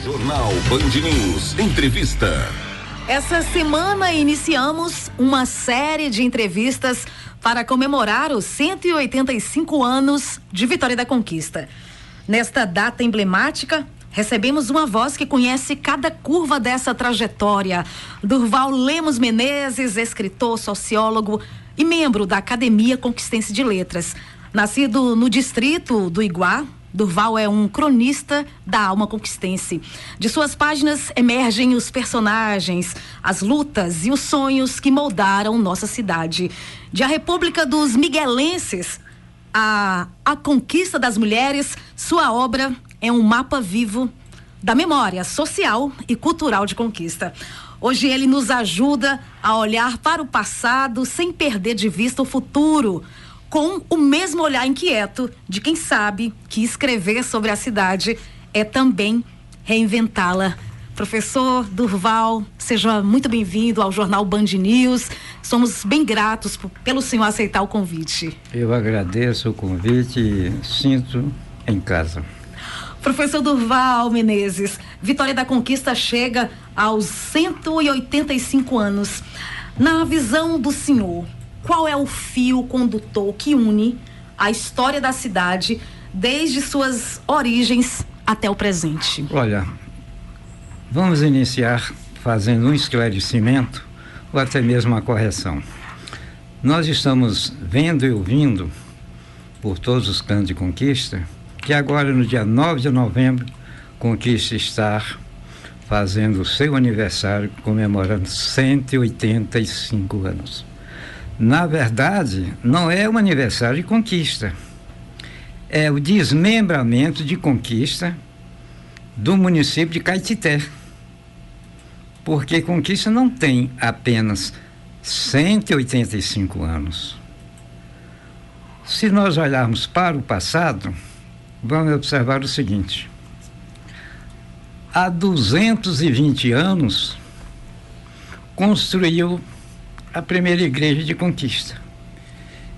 Jornal Band News Entrevista. Essa semana iniciamos uma série de entrevistas para comemorar os 185 anos de Vitória da Conquista. Nesta data emblemática, recebemos uma voz que conhece cada curva dessa trajetória. Durval Lemos Menezes, escritor, sociólogo e membro da Academia Conquistense de Letras. Nascido no distrito do Iguá, Durval é um cronista da alma conquistense. De suas páginas emergem os personagens, as lutas e os sonhos que moldaram nossa cidade. De A República dos Miguelenses a Conquista das Mulheres, sua obra é um mapa vivo da memória social e cultural de conquista. Hoje ele nos ajuda a olhar para o passado sem perder de vista o futuro, com o mesmo olhar inquieto de quem sabe que escrever sobre a cidade é também reinventá-la. Professor Durval, seja muito bem-vindo ao Jornal Band News. Somos bem gratos pelo senhor aceitar o convite. Eu agradeço o convite e sinto em casa. Professor Durval Menezes, Vitória da Conquista chega aos 185 anos. Na visão do senhor, qual é o fio condutor que une a história da cidade desde suas origens até o presente? Olha, vamos iniciar fazendo um esclarecimento ou até mesmo uma correção. Nós estamos vendo e ouvindo por todos os cantos de Conquista que agora, no dia 9 de novembro, Conquista está fazendo o seu aniversário, comemorando 185 anos. Na verdade, não é um aniversário de Conquista, é o desmembramento de Conquista do município de Caetité, porque Conquista não tem apenas 185 anos. Se nós olharmos para o passado, vamos observar o seguinte: há 220 anos construiu a primeira igreja de Conquista.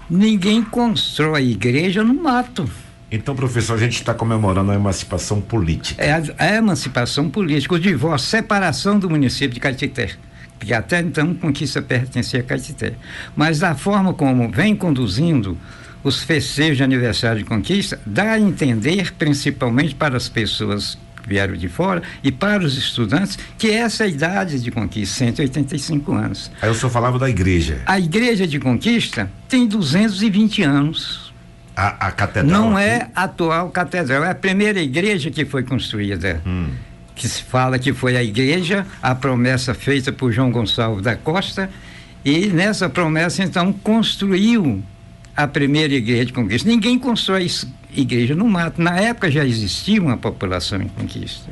Ninguém constrói igreja no mato. Então, professor, a gente está comemorando a emancipação política. É a emancipação política, o divórcio, separação do município de Caetité, porque até então Conquista pertencia a Caetité. Mas da forma como vem conduzindo os festejos de aniversário de Conquista, dá a entender, principalmente para as pessoas que vieram de fora e para os estudantes, que essa é a idade de Conquista, 185 anos. Aí o senhor falava da igreja. A igreja de Conquista tem 220 anos. A catedral não aqui? É a atual catedral, é a primeira igreja que foi construída. Que se fala que foi a igreja, a promessa feita por João Gonçalves da Costa, e nessa promessa então construiu a primeira igreja de Conquista. Ninguém constrói igreja no mato. Na época já existia uma população em Conquista.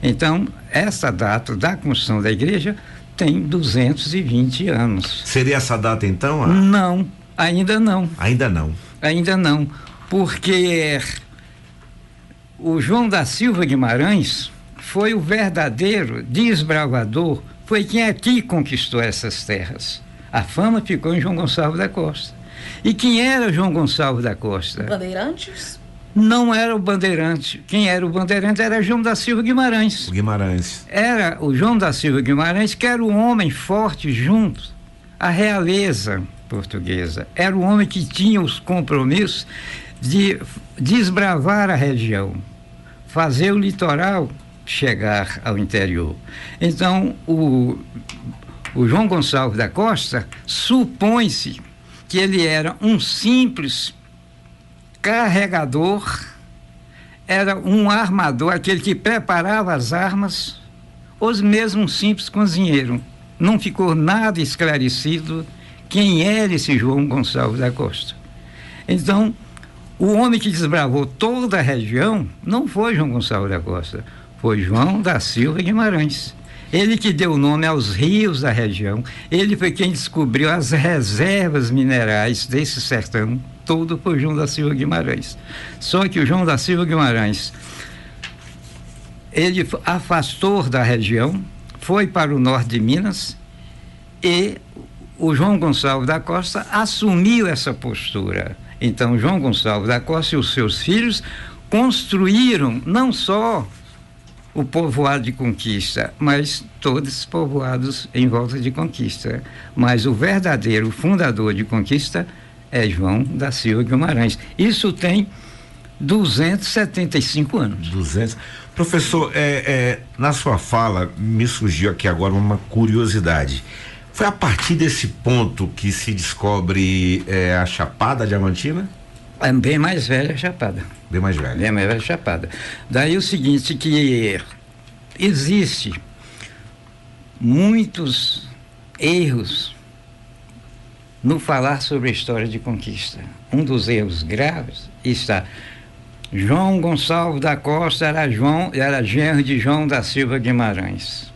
Então, essa data da construção da igreja tem 220 anos. Seria essa data então? Não, ainda não. Ainda não. Ainda não, porque o João da Silva Guimarães foi o verdadeiro desbravador, foi quem aqui conquistou essas terras. A fama ficou em João Gonçalves da Costa. E quem era João Gonçalves da Costa? Bandeirantes? Não era o bandeirante. Quem era o bandeirante era João da Silva Guimarães. O Guimarães. Era o João da Silva Guimarães, que era o homem forte junto à realeza portuguesa. Era o homem que tinha os compromissos de desbravar a região, fazer o litoral chegar ao interior. Então, o João Gonçalves da Costa, supõe-se que ele era um simples carregador, era um armador, aquele que preparava as armas, ou mesmo um simples cozinheiro. Não ficou nada esclarecido quem era esse João Gonçalves da Costa. Então, o homem que desbravou toda a região não foi João Gonçalves da Costa, foi João da Silva Guimarães. Ele que deu nome aos rios da região, ele foi quem descobriu as reservas minerais desse sertão todo, por João da Silva Guimarães. Só que o João da Silva Guimarães, ele afastou da região, foi para o norte de Minas, e o João Gonçalves da Costa assumiu essa postura. Então, João Gonçalves da Costa e os seus filhos construíram não só o povoado de Conquista, mas todos povoados em volta de Conquista. Mas o verdadeiro fundador de Conquista é João da Silva Guimarães. Isso tem 275 anos. 200. Professor, na sua fala me surgiu aqui agora uma curiosidade. Foi a partir desse ponto que se descobre a Chapada Diamantina? É bem mais velha a Chapada. Bem mais velha. Bem mais velha a Chapada. Daí o seguinte, que existe muitos erros no falar sobre a história de Conquista. Um dos erros graves está: João Gonçalves da Costa era genro de João da Silva Guimarães.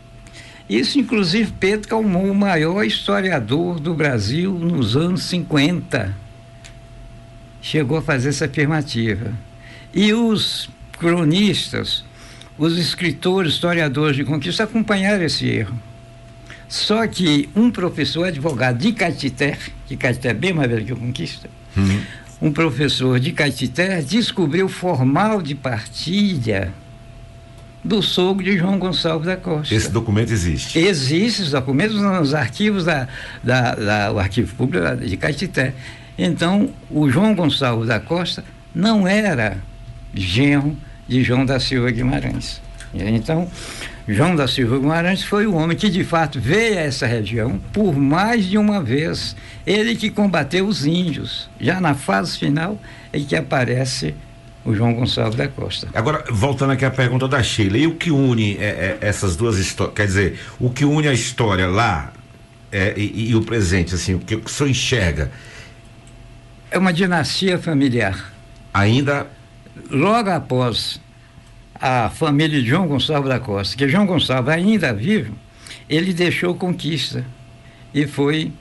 Isso, inclusive, Pedro Calmon, o maior historiador do Brasil nos anos 50, chegou a fazer essa afirmativa. E os cronistas, os escritores, historiadores de Conquista acompanharam esse erro. Só que um professor advogado de Caetité, que Caetité é bem mais velho que o Conquista, um professor de Caetité descobriu o formal de partilha do sogro de João Gonçalves da Costa. Esse documento existe? Existe, os documentos nos arquivos do Arquivo Público de Caetité. Então, o João Gonçalves da Costa não era genro de João da Silva Guimarães. Então, João da Silva Guimarães foi o homem que, de fato, veio a essa região por mais de uma vez. Ele que combateu os índios. Já na fase final é que aparece o João Gonçalves da Costa. Agora, voltando aqui à pergunta da Sheila, e o que une essas duas histórias? Quer dizer, o que une a história lá e o presente, assim, o que o senhor enxerga? É uma dinastia familiar. Ainda? Logo após a família de João Gonçalves da Costa, que João Gonçalves ainda vivo, ele deixou Conquista e foi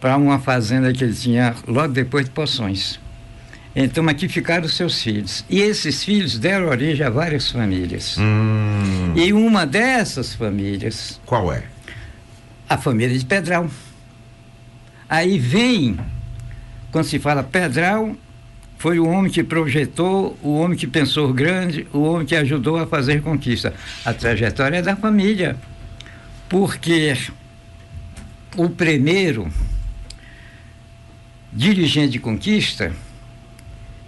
para uma fazenda que ele tinha logo depois de Poções. Então aqui ficaram os seus filhos. E esses filhos deram origem a várias famílias. E uma dessas famílias... Qual é? A família de Pedral. Aí vem, quando se fala Pedral, foi o homem que projetou, o homem que pensou grande, o homem que ajudou a fazer Conquista. A trajetória é da família. Porque o primeiro dirigente de Conquista,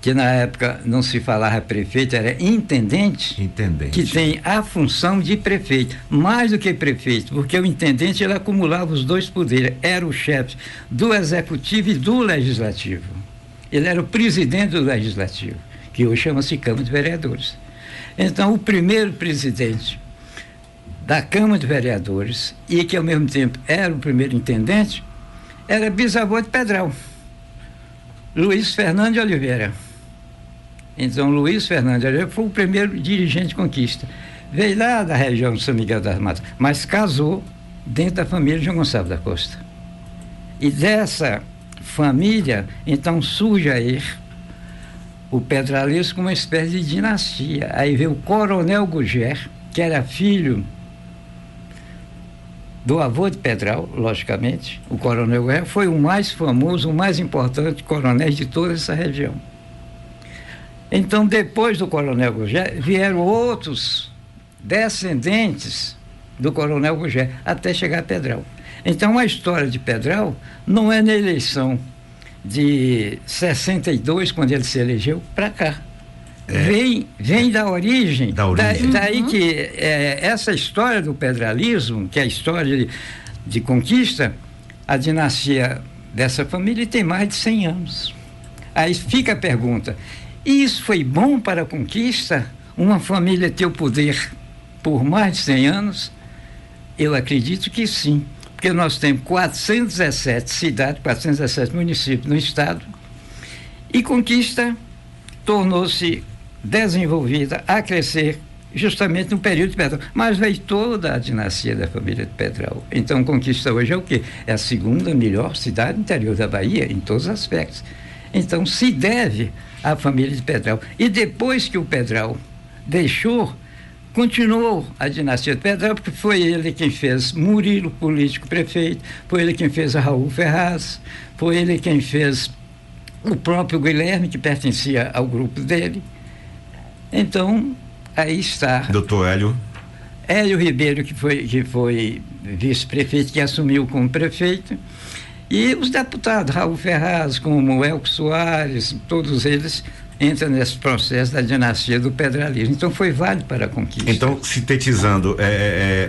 que na época não se falava prefeito, era intendente, que tem a função de prefeito, mais do que prefeito, porque o intendente ele acumulava os dois poderes, era o chefe do executivo e do legislativo. Ele era o presidente do legislativo, que hoje chama-se Câmara de Vereadores. Então, o primeiro presidente da Câmara de Vereadores, e que ao mesmo tempo era o primeiro intendente, era bisavô de Pedral, Luiz Fernando de Oliveira. Então, Luiz Fernando de Oliveira foi o primeiro dirigente de Conquista. Veio lá da região de São Miguel das Matas, mas casou dentro da família de João Gonçalves da Costa. E dessa família, então, surge aí o pedralismo como uma espécie de dinastia. Aí veio o Coronel Gugger, que era filho do avô de Pedral, logicamente. O Coronel Gugger foi o mais famoso, o mais importante coronel de toda essa região. Então, depois do Coronel Gugger, vieram outros descendentes do Coronel Gugger, até chegar a Pedral. Então, a história de Pedral não é na eleição de 62, quando ele se elegeu, para cá. Vem da origem. Daí que essa história do pedralismo, que é a história de Conquista, a dinastia dessa família tem mais de 100 anos. Aí fica a pergunta: isso foi bom para a Conquista? Uma família ter o poder por mais de 100 anos? Eu acredito que sim, porque nós temos 417 cidades, 417 municípios no estado, e Conquista tornou-se desenvolvida, a crescer, justamente no período de Pedral. Mas veio toda a dinastia da família de Pedral. Então, Conquista hoje é o quê? É a segunda melhor cidade do interior da Bahia, em todos os aspectos. Então, se deve à família de Pedral. E depois que o Pedral deixou, continuou a dinastia de Pedral, porque foi ele quem fez Murilo, político prefeito, foi ele quem fez Raul Ferraz, foi ele quem fez o próprio Guilherme, que pertencia ao grupo dele. Então, aí está. Doutor Hélio. Hélio Ribeiro, que foi vice-prefeito, que assumiu como prefeito, e os deputados, Raul Ferraz, como Elco Soares, todos eles entram nesse processo da dinastia do pedralismo. Então foi válido para a conquista. Então, sintetizando,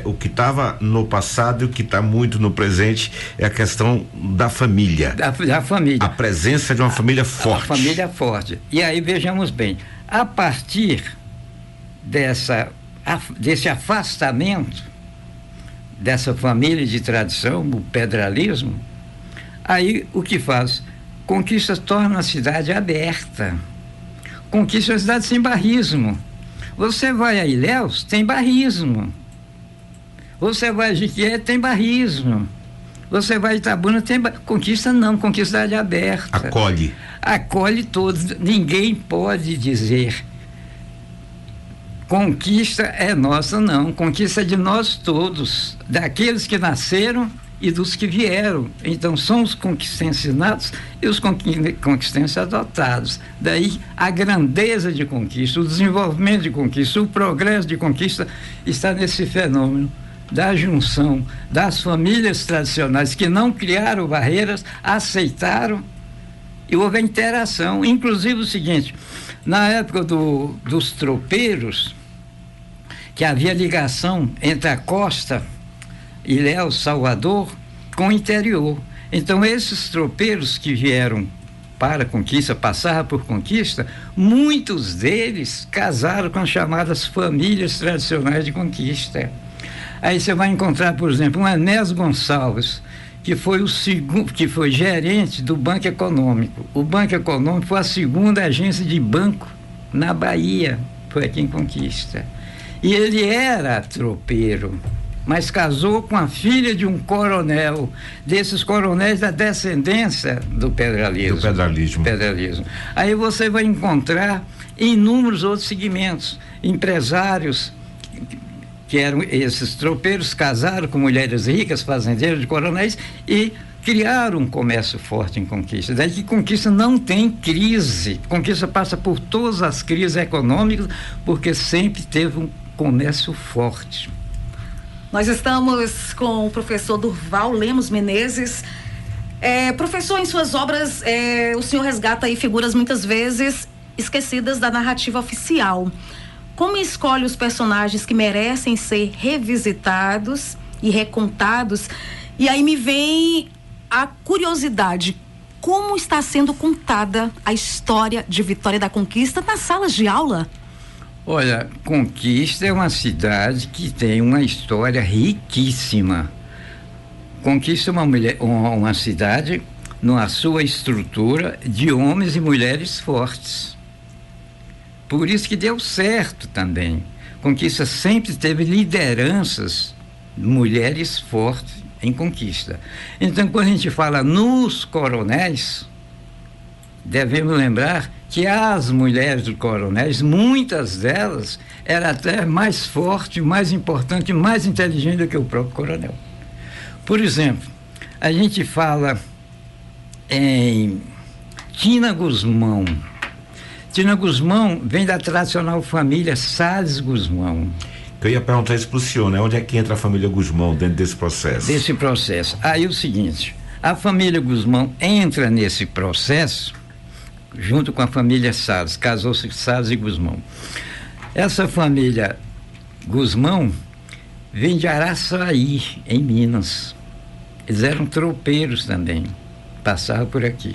o que estava no passado e o que está muito no presente é a questão da família. Da família. A presença de uma família forte. A família forte. E aí vejamos bem, a partir desse afastamento dessa família de tradição, o pedralismo, aí o que faz? Conquista torna a cidade aberta. Conquista a cidade sem barrismo. Você vai a Ilhéus, tem barrismo. Você vai a Jiquié, tem barrismo. Você vai a Itabuna, tem conquista não, conquista a cidade aberta. Acolhe. Acolhe todos. Ninguém pode dizer conquista é nossa, não. Conquista é de nós todos, daqueles que nasceram e dos que vieram. Então são os conquistenses natos e os conquistenses adotados. Daí a grandeza de conquista, o desenvolvimento de conquista, o progresso de conquista está nesse fenômeno da junção das famílias tradicionais que não criaram barreiras, aceitaram e houve a interação. Inclusive o seguinte, na época dos tropeiros, que havia ligação entre a costa, Ilhéus, Salvador, com o interior. Então esses tropeiros que vieram para a conquista, passaram por conquista, muitos deles casaram com as chamadas famílias tradicionais de conquista. Aí você vai encontrar, por exemplo, um Enéas Gonçalves, que foi gerente do Banco Econômico. O Banco Econômico foi a segunda agência de banco na Bahia, foi aqui em Conquista. E ele era tropeiro, mas casou com a filha de um coronel, desses coronéis da descendência do pedralismo. Do pedralismo. Aí você vai encontrar inúmeros outros segmentos, empresários que eram esses tropeiros, casaram com mulheres ricas, fazendeiros de coronéis e criaram um comércio forte em Conquista. Daí que Conquista não tem crise. Conquista passa por todas as crises econômicas, porque sempre teve um comércio forte. Nós estamos com o professor Durval Lemos Menezes. Professor, em suas obras, o senhor resgata aí figuras muitas vezes esquecidas da narrativa oficial. Como escolhe os personagens que merecem ser revisitados e recontados? E aí me vem a curiosidade, como está sendo contada a história de Vitória da Conquista nas salas de aula? Olha, Conquista é uma cidade que tem uma história riquíssima. Conquista é uma cidade, na sua estrutura, de homens e mulheres fortes. Por isso que deu certo também. Conquista sempre teve lideranças, mulheres fortes em Conquista. Então, quando a gente fala nos coronéis, devemos lembrar que as mulheres dos coronéis, muitas delas, eram até mais fortes, mais importantes, mais inteligentes do que o próprio coronel. Por exemplo, a gente fala em Tina Guzmão. Tina Guzmão vem da tradicional família Salles Guzmão. Eu ia perguntar isso para o senhor, né? Onde é que entra a família Guzmão dentro desse processo? Desse processo. Aí o seguinte, a família Guzmão entra nesse processo junto com a família Salles, casou-se Salles e Guzmão. Essa família Guzmão vem de Araçaí, em Minas. Eles eram tropeiros também, passavam por aqui.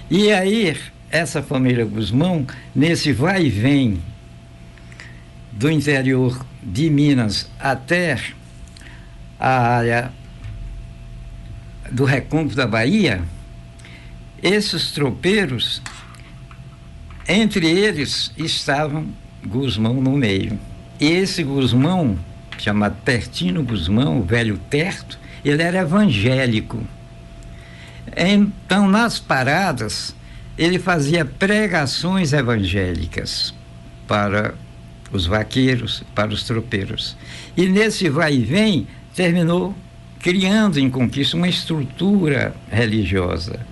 E aí, essa família Guzmão, nesse vai e vem do interior de Minas até a área do recôncavo da Bahia, esses tropeiros, entre eles estavam Guzmão no meio. E esse Guzmão, chamado Tertino Guzmão, o velho Terto, ele era evangélico. Então, nas paradas, ele fazia pregações evangélicas para os vaqueiros, para os tropeiros. E nesse vai e vem, terminou criando em Conquista uma estrutura religiosa.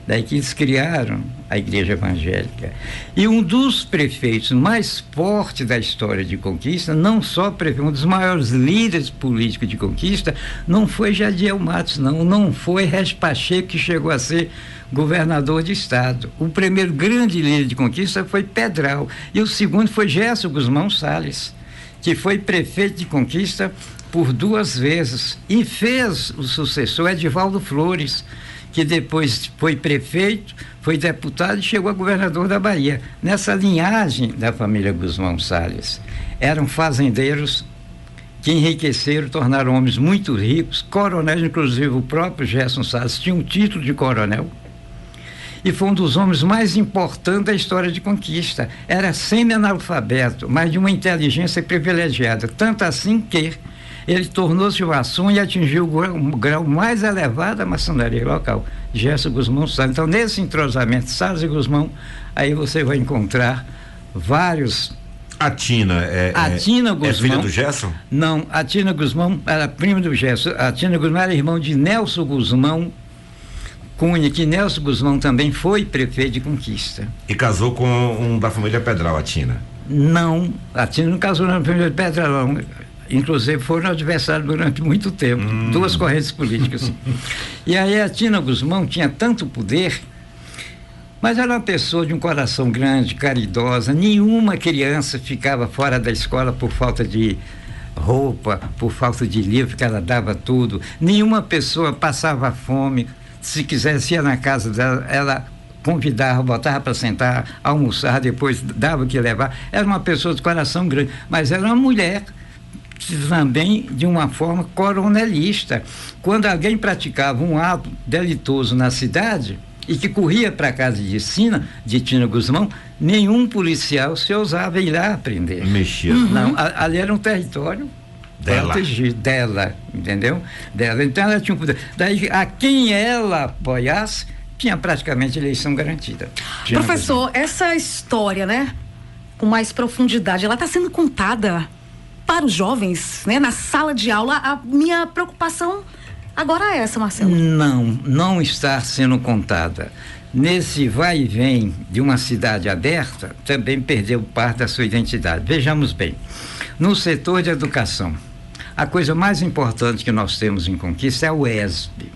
Daí que eles criaram a igreja evangélica. E um dos prefeitos mais fortes da história de Conquista, não só prefeito, um dos maiores líderes políticos de Conquista, não foi Jadiel Matos, não foi Regis Pacheco, que chegou a ser governador de estado. O primeiro grande líder de Conquista foi Pedral, e o segundo foi Gerson Guzmão Salles, que foi prefeito de Conquista por 2 vezes, e fez o sucessor Edivaldo Flores, que depois foi prefeito, foi deputado e chegou a governador da Bahia. Nessa linhagem da família Guzmão Salles, eram fazendeiros que enriqueceram, tornaram homens muito ricos, coronéis, inclusive o próprio Gerson Salles tinha um título de coronel, e foi um dos homens mais importantes da história de Conquista. Era semi-analfabeto, mas de uma inteligência privilegiada, tanto assim que ele tornou-se maçom e atingiu o grau mais elevado da maçonaria local, Gerson Guzmão Salles. Então, nesse entrosamento, Salles e Guzmão, aí você vai encontrar vários. A Tina Guzmão, é filha do Gerson? Não, a Tina Guzmão era prima do Gerson. A Tina Guzmão era irmão de Nelson Guzmão Cunha, que Nelson Guzmão também foi prefeito de Conquista. E casou com um da família Pedral, a Tina? Não, a Tina não casou na família Pedral, não. Inclusive foram adversários durante muito tempo, 2 correntes políticas. E aí a Tina Guzmão tinha tanto poder, mas era uma pessoa de um coração grande, caridosa. Nenhuma criança ficava fora da escola por falta de roupa, por falta de livro, que ela dava tudo. Nenhuma pessoa passava fome. Se quisesse ir na casa dela, ela convidava, botava para sentar, almoçar, depois dava o que levar. Era uma pessoa de coração grande, mas era uma mulher também de uma forma coronelista. Quando alguém praticava um ato delitoso na cidade e que corria para a casa de Tina Guzmão, nenhum policial se ousava ir lá prender. Mexia. Não, ali era um território protegido dela, entendeu? Dela. Então ela tinha um poder. Daí, a quem ela apoiasse, tinha praticamente eleição garantida. Professor, essa história, né, com mais profundidade, ela está sendo contada para os jovens, né, na sala de aula. A minha preocupação agora é essa, Marcelo. Não está sendo contada. Nesse vai e vem de uma cidade aberta, também perdeu parte da sua identidade. Vejamos bem, no setor de educação, a coisa mais importante que nós temos em Conquista é a UESB.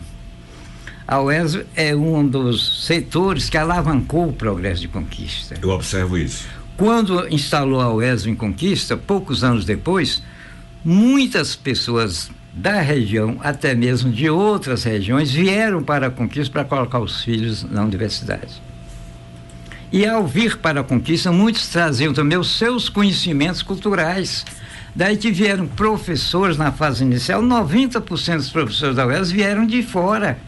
A UESB é um dos setores que alavancou o progresso de Conquista. Eu observo isso. Quando instalou a UESB em Conquista, poucos anos depois, muitas pessoas da região, até mesmo de outras regiões, vieram para a Conquista para colocar os filhos na universidade. E ao vir para a Conquista, muitos traziam também os seus conhecimentos culturais. Daí que vieram professores na fase inicial, 90% dos professores da UESB vieram de fora.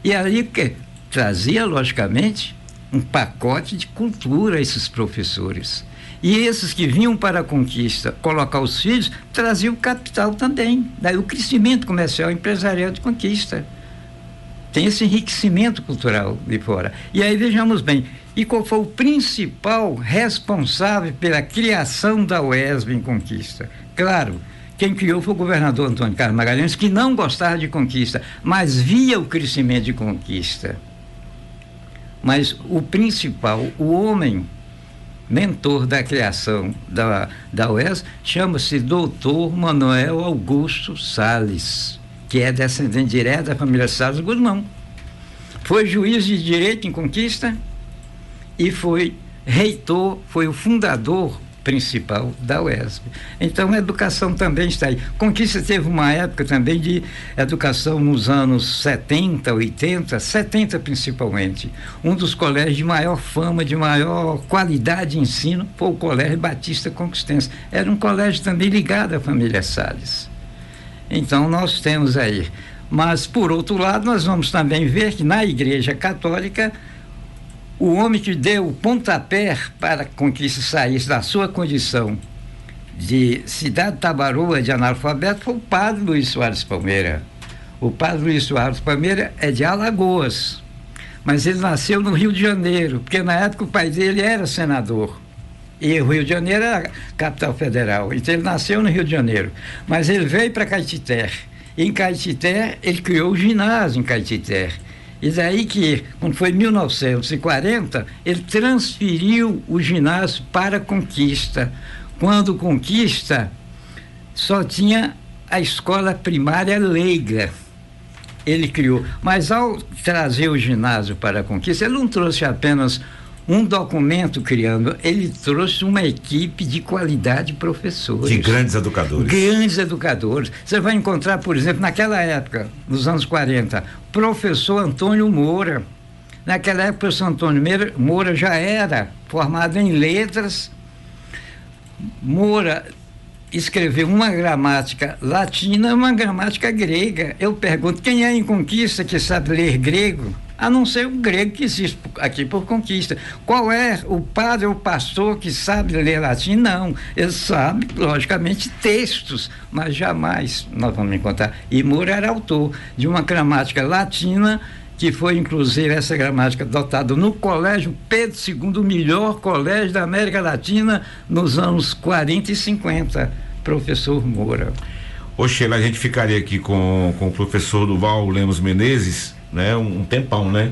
E ali que trazia, logicamente, um pacote de cultura a esses professores. E esses que vinham para a Conquista colocar os filhos, traziam capital também. Daí o crescimento comercial e empresarial de Conquista. Tem esse enriquecimento cultural de fora. E aí vejamos bem, e qual foi o principal responsável pela criação da UESB em Conquista? Claro, quem criou foi o governador Antônio Carlos Magalhães, que não gostava de Conquista, mas via o crescimento de Conquista. Mas o principal, o homem mentor da criação da UESB, chama-se Dr. Manuel Augusto Salles, que é descendente direto da família Salles Guzmão. Foi juiz de direito em Conquista e foi reitor, foi o fundador principal da UESB. Então a educação também está aí. Conquista teve uma época também de educação nos anos 70, 80, 70 principalmente. Um dos colégios de maior fama, de maior qualidade de ensino foi o Colégio Batista Conquistense. Era um colégio também ligado à família Salles. Então nós temos aí. Mas por outro lado, nós vamos também ver que na Igreja Católica o homem que deu o pontapé para que Conquista saísse da sua condição de cidade tabaroa, de analfabeto, foi o padre Luiz Soares Palmeira. O padre Luiz Soares Palmeira é de Alagoas, mas ele nasceu no Rio de Janeiro, porque na época o pai dele era senador. E o Rio de Janeiro era a capital federal, então ele nasceu no Rio de Janeiro. Mas ele veio para Caetité. Em Caetité, ele criou o ginásio em Caetité. E daí que, quando foi em 1940, ele transferiu o ginásio para Conquista. Quando Conquista só tinha a escola primária leiga. Ele criou. Mas ao trazer o ginásio para a Conquista, ele não trouxe apenas um documento criando, ele trouxe uma equipe de qualidade de professores. De grandes educadores. Grandes educadores. Você vai encontrar, por exemplo, naquela época, nos anos 40, professor Antônio Moura. Naquela época, o professor Antônio Moura já era formado em letras. Moura escreveu uma gramática latina e uma gramática grega. Eu pergunto, quem é em Conquista que sabe ler grego? A não ser o grego que existe aqui por Conquista. Qual é o padre ou pastor que sabe ler latim? Não. Ele sabe, logicamente, textos, mas jamais nós vamos encontrar. E Moura era autor de uma gramática latina, que foi, inclusive, essa gramática adotada no Colégio Pedro II, o melhor colégio da América Latina, nos anos 40 e 50. Professor Moura. Ô Sheila, a gente ficaria aqui com o professor Durval Lemos Menezes, né? Um tempão, né?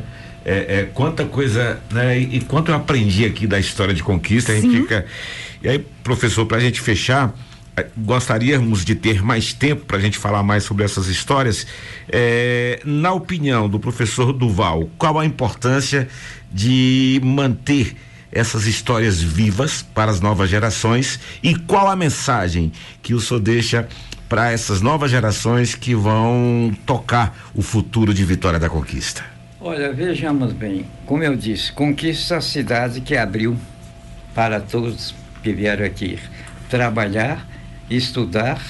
Quanta coisa, né? E quanto eu aprendi aqui da história de Conquista, a gente fica... E aí, professor, pra gente fechar, gostaríamos de ter mais tempo para a gente falar mais sobre essas histórias. Na opinião do professor Durval, qual a importância de manter essas histórias vivas para as novas gerações e qual a mensagem que o senhor deixa para essas novas gerações que vão tocar o futuro de Vitória da Conquista? Olha, vejamos bem, como eu disse, Conquista é a cidade que abriu para todos que vieram aqui trabalhar, estudar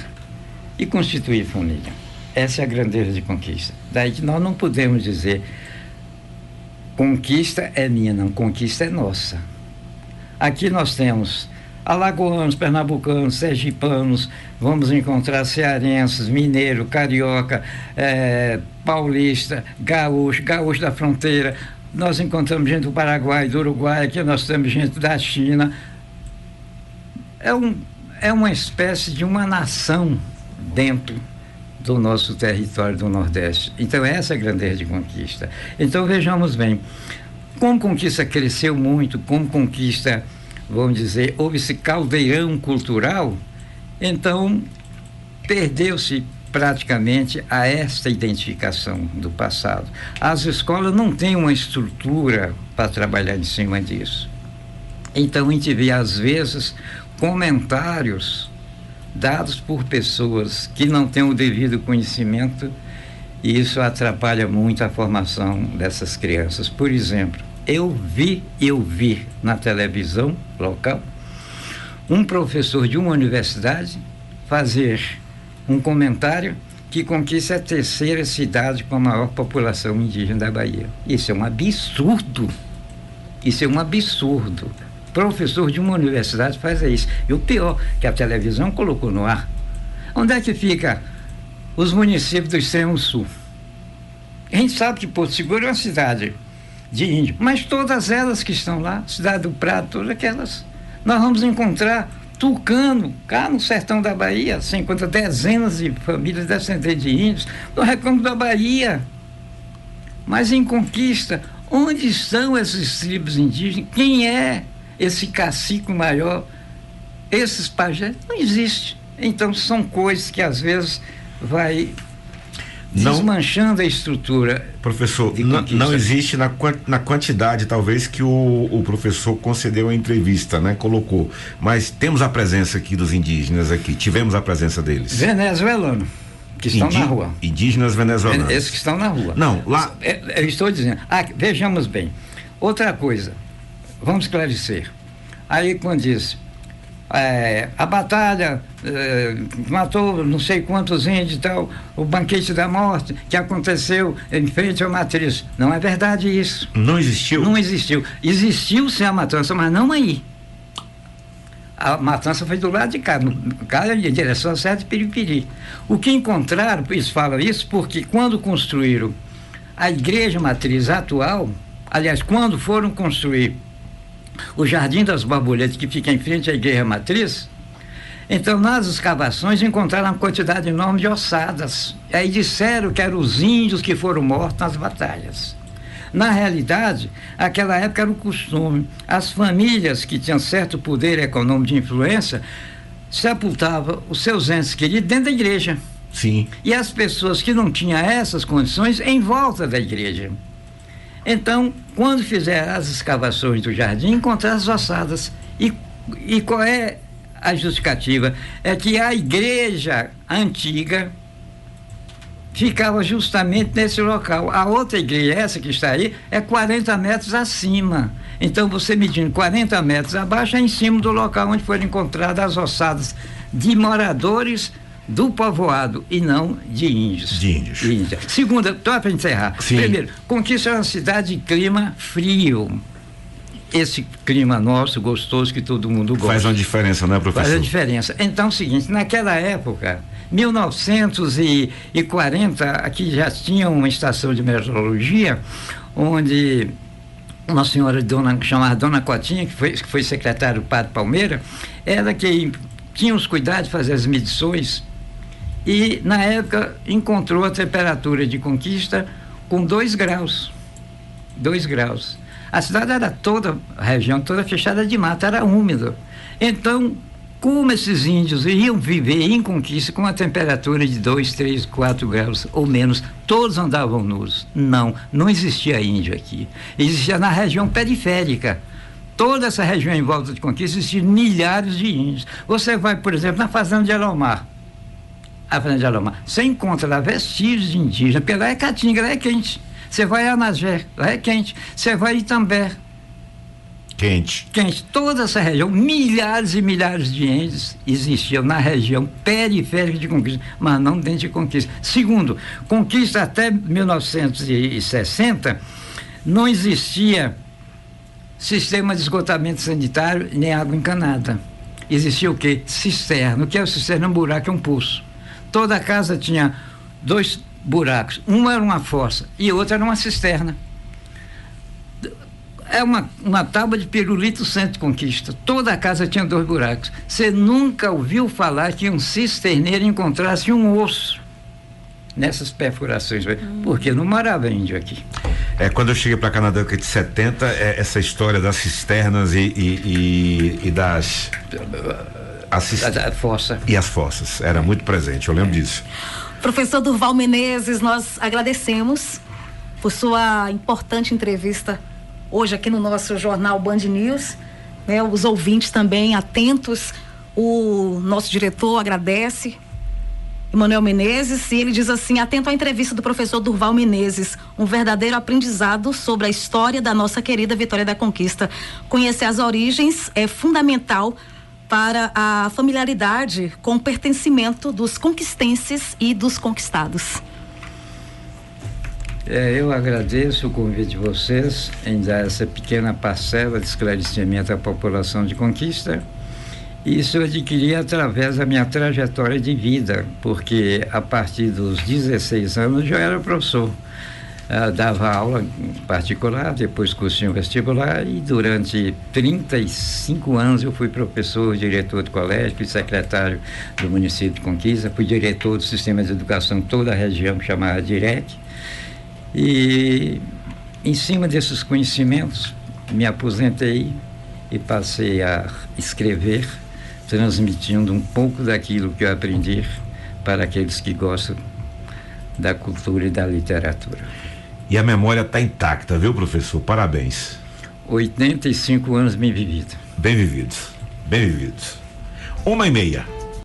e constituir família. Essa é a grandeza de Conquista. Daí que nós não podemos dizer Conquista é minha, não, Conquista é nossa. Aqui nós temos alagoanos, pernambucanos, sergipanos, vamos encontrar cearenses, mineiro, carioca, paulista, gaúcho da fronteira. Nós encontramos gente do Paraguai, do Uruguai, aqui nós temos gente da China. É uma espécie de uma nação dentro do nosso território do Nordeste. Então, essa é a grandeza de Conquista. Então, vejamos bem, como Conquista cresceu muito, como Conquista, vamos dizer, houve esse caldeirão cultural, então, perdeu-se praticamente a esta identificação do passado. As escolas não têm uma estrutura para trabalhar em cima disso. Então, a gente vê, às vezes, comentários dados por pessoas que não têm o devido conhecimento e isso atrapalha muito a formação dessas crianças. Por exemplo, eu vi na televisão local um professor de uma universidade fazer um comentário que Conquista é a terceira cidade com a maior população indígena da Bahia. Isso é um absurdo. Isso é um absurdo. Professor de uma universidade faz isso. E o pior, que a televisão colocou no ar. Onde é que fica os municípios do extremo sul? A gente sabe que Porto Seguro é uma cidade de índio, mas todas elas que estão lá, Cidade do Prado, todas aquelas, nós vamos encontrar Tucano, cá no sertão da Bahia, você encontra dezenas de famílias descendentes de índios, no Recôncavo da Bahia. Mas em Conquista, onde estão esses tribos indígenas? Quem é esse cacique maior? Esses pajés? Não existe. Então são coisas que às vezes vai desmanchando a estrutura. Professor, não existe na quantidade talvez que o professor concedeu a entrevista, né? Colocou, mas temos a presença aqui dos indígenas aqui, tivemos a presença deles. Venezuelano, que estão na rua. Indígenas venezuelanos. Esses que estão na rua. Não, lá... Eu estou dizendo, vejamos bem, outra coisa, vamos esclarecer. Aí quando diz, a batalha matou não sei quantos índios e tal, o banquete da morte que aconteceu em frente à matriz. Não é verdade isso. Não existiu? Não existiu. Existiu sim a matança, mas não aí. A matança foi do lado de cá, em direção a Serra de Piripiri. O que encontraram, eles falam isso porque quando construíram a igreja matriz atual, aliás, quando foram construir o Jardim das Borboletas, que fica em frente à igreja matriz, então nas escavações encontraram uma quantidade enorme de ossadas. Aí disseram que eram os índios que foram mortos nas batalhas. Na realidade, aquela época era um costume. As famílias que tinham certo poder econômico de influência sepultavam os seus entes queridos dentro da igreja. Sim. E as pessoas que não tinham essas condições em volta da igreja. Então, quando fizeram as escavações do jardim, encontraram as ossadas. E qual é a justificativa? É que a igreja antiga ficava justamente nesse local. A outra igreja, essa que está aí, é 40 metros acima. Então, você medindo 40 metros abaixo, é em cima do local onde foram encontradas as ossadas de moradores do povoado e não de índios. De índios. Segunda, só para encerrar. Sim. Primeiro, Conquista é uma cidade de clima frio. Esse clima nosso, gostoso, que todo mundo gosta. Faz uma diferença, não é, professor? Faz a diferença. Então, é o seguinte, naquela época, 1940, aqui já tinha uma estação de meteorologia, onde uma senhora chamada Dona Cotinha, que foi secretária do Padre Palmeira, ela que tinha os cuidados de fazer as medições e, na época, encontrou a temperatura de Conquista com 2 graus. 2 graus. A cidade era toda, a região toda fechada de mata, era úmida. Então, como esses índios iriam viver em Conquista com a temperatura de 2, 3, 4 graus ou menos, todos andavam nus? Não existia índio aqui. Existia na região periférica. Toda essa região em volta de Conquista existiam milhares de índios. Você vai, por exemplo, na fazenda de Alomar. A fazenda de Alomar. Você encontra lá vestígios de indígenas, porque lá é Caatinga, lá é quente. Você vai a Anagé, lá é quente. Você vai a Itambé. Quente. Toda essa região, milhares e milhares de índios existiam na região periférica de Conquista, mas não dentro de Conquista. Segundo, Conquista até 1960 não existia sistema de esgotamento sanitário nem água encanada. Existia o quê? Cisterna. O que é o cisterna? Um buraco, é um poço. Toda casa tinha 2 buracos. Um era uma fossa e outra era uma cisterna. É uma tábua de pirulito centro de Conquista. Toda a casa tinha 2 buracos. Você nunca ouviu falar que um cisterneiro encontrasse um osso nessas perfurações, porque não morava índio aqui. Quando eu cheguei para cá na década de 70, essa história das cisternas e das a fossa. E as fossas, era muito presente, eu lembro disso. Professor Durval Menezes, nós agradecemos por sua importante entrevista hoje aqui no nosso jornal Band News, né? Os ouvintes também atentos, o nosso diretor agradece, Emanuel Menezes, e ele diz assim: atento à entrevista do professor Durval Menezes, um verdadeiro aprendizado sobre a história da nossa querida Vitória da Conquista. Conhecer as origens é fundamental para a familiaridade com o pertencimento dos conquistenses e dos conquistados. Eu agradeço o convite de vocês em dar essa pequena parcela de esclarecimento à população de Conquista. Isso eu adquiri através da minha trajetória de vida, porque a partir dos 16 anos eu era professor. Dava aula em particular, depois cursinho vestibular, e durante 35 anos eu fui professor, diretor de colégio, fui secretário do município de Conquista, fui diretor do sistema de educação em toda a região, chamada DIREC. E em cima desses conhecimentos me aposentei e passei a escrever, transmitindo um pouco daquilo que eu aprendi para aqueles que gostam da cultura e da literatura. E a memória está intacta, viu, professor? Parabéns. 85 anos bem vividos. Bem vividos. 1h30.